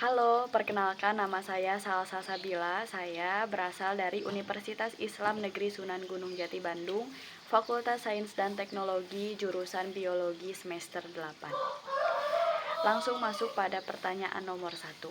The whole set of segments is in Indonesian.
Halo, perkenalkan nama saya Salsa Sabila. Saya berasal dari Universitas Islam Negeri Sunan Gunung Jati Bandung, Fakultas Sains dan Teknologi, jurusan Biologi semester 8. Langsung masuk pada pertanyaan nomor 1.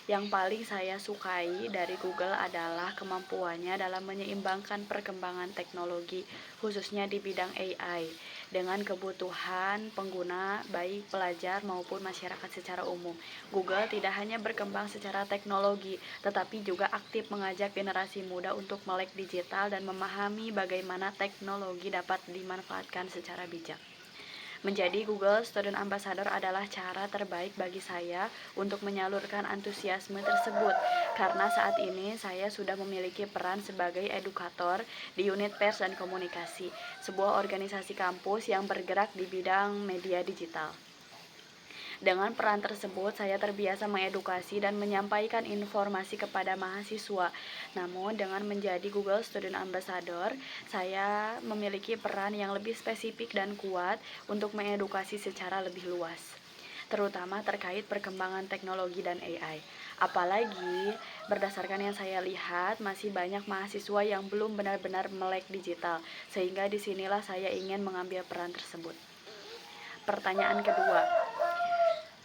Yang paling saya sukai dari Google adalah kemampuannya dalam menyeimbangkan perkembangan teknologi, khususnya di bidang AI, dengan kebutuhan pengguna, baik pelajar maupun masyarakat secara umum. Google tidak hanya berkembang secara teknologi, tetapi juga aktif mengajak generasi muda untuk melek digital dan memahami bagaimana teknologi dapat dimanfaatkan secara bijak. Menjadi Google Student Ambassador adalah cara terbaik bagi saya untuk menyalurkan antusiasme tersebut, karena saat ini saya sudah memiliki peran sebagai edukator di unit pers dan komunikasi, sebuah organisasi kampus yang bergerak di bidang media digital. Dengan peran tersebut, saya terbiasa mengedukasi dan menyampaikan informasi kepada mahasiswa. Namun, dengan menjadi Google Student Ambassador, saya memiliki peran yang lebih spesifik dan kuat untuk mengedukasi secara lebih luas, terutama terkait perkembangan teknologi dan AI. Apalagi, berdasarkan yang saya lihat, masih banyak mahasiswa yang belum benar-benar melek digital, sehingga disinilah saya ingin mengambil peran tersebut. Pertanyaan kedua,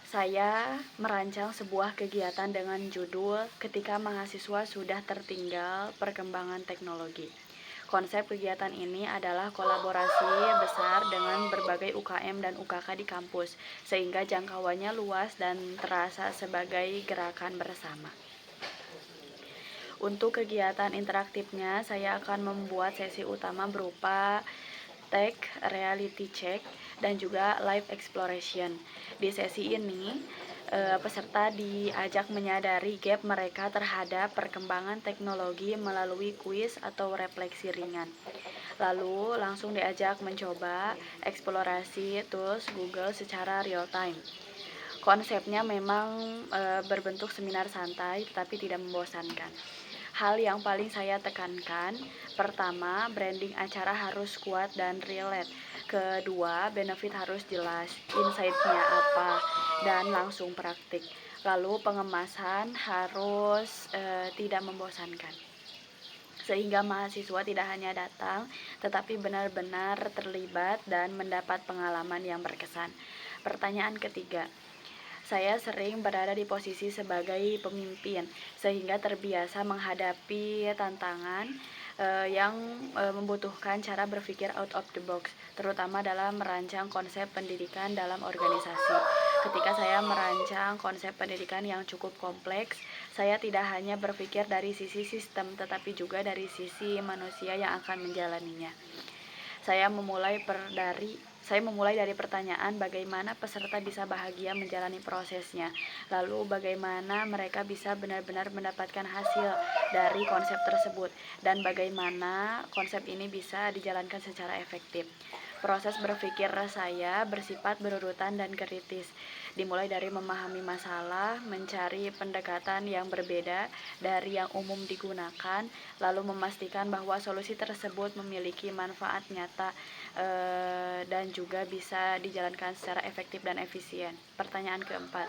saya merancang sebuah kegiatan dengan judul "Ketika Mahasiswa Sudah Tertinggal Perkembangan Teknologi". Konsep kegiatan ini adalah kolaborasi besar dengan berbagai UKM dan UKK di kampus, sehingga jangkauannya luas dan terasa sebagai gerakan bersama. Untuk kegiatan interaktifnya, saya akan membuat sesi utama berupa tech, reality check, dan juga live exploration. Di sesi ini, peserta diajak menyadari gap mereka terhadap perkembangan teknologi melalui kuis atau refleksi ringan. Lalu langsung diajak mencoba eksplorasi tools Google secara real time. Konsepnya memang berbentuk seminar santai tetapi tidak membosankan. Hal yang paling saya tekankan, pertama, branding acara harus kuat dan relate. Kedua, benefit harus jelas, insight-nya apa, dan langsung praktik. Lalu pengemasan harus tidak membosankan, sehingga mahasiswa tidak hanya datang, tetapi benar-benar terlibat dan mendapat pengalaman yang berkesan. Pertanyaan ketiga, saya sering berada di posisi sebagai pemimpin, sehingga terbiasa menghadapi tantangan yang membutuhkan cara berpikir out of the box, terutama dalam merancang konsep pendidikan dalam organisasi. Ketika saya merancang konsep pendidikan yang cukup kompleks, saya tidak hanya berpikir dari sisi sistem, tetapi juga dari sisi manusia yang akan menjalaninya. Saya memulai dari pertanyaan bagaimana peserta bisa bahagia menjalani prosesnya, lalu bagaimana mereka bisa benar-benar mendapatkan hasil dari konsep tersebut, dan bagaimana konsep ini bisa dijalankan secara efektif. Proses berpikir saya bersifat berurutan dan kritis, dimulai dari memahami masalah, mencari pendekatan yang berbeda dari yang umum digunakan, lalu memastikan bahwa solusi tersebut memiliki manfaat nyata dan juga bisa dijalankan secara efektif dan efisien. Pertanyaan keempat,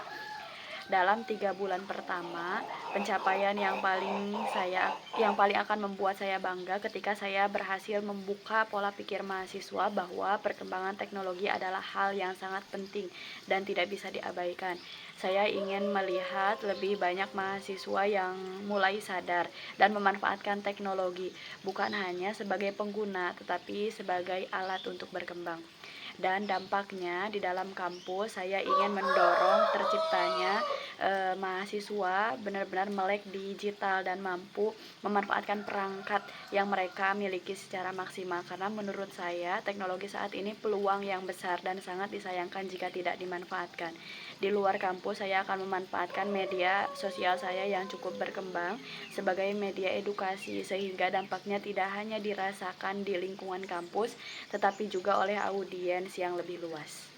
dalam 3 bulan pertama, pencapaian yang paling akan membuat saya bangga ketika saya berhasil membuka pola pikir mahasiswa bahwa perkembangan teknologi adalah hal yang sangat penting dan tidak bisa diabaikan. Saya ingin melihat lebih banyak mahasiswa yang mulai sadar dan memanfaatkan teknologi bukan hanya sebagai pengguna, tetapi sebagai alat untuk berkembang. Dan dampaknya di dalam kampus, saya ingin mendorong terciptanya mahasiswa benar-benar melek digital dan mampu memanfaatkan perangkat yang mereka miliki secara maksimal, karena menurut saya teknologi saat ini peluang yang besar dan sangat disayangkan jika tidak dimanfaatkan. Di luar kampus, saya akan memanfaatkan media sosial saya yang cukup berkembang sebagai media edukasi, sehingga dampaknya tidak hanya dirasakan di lingkungan kampus tetapi juga oleh audiens yang lebih luas.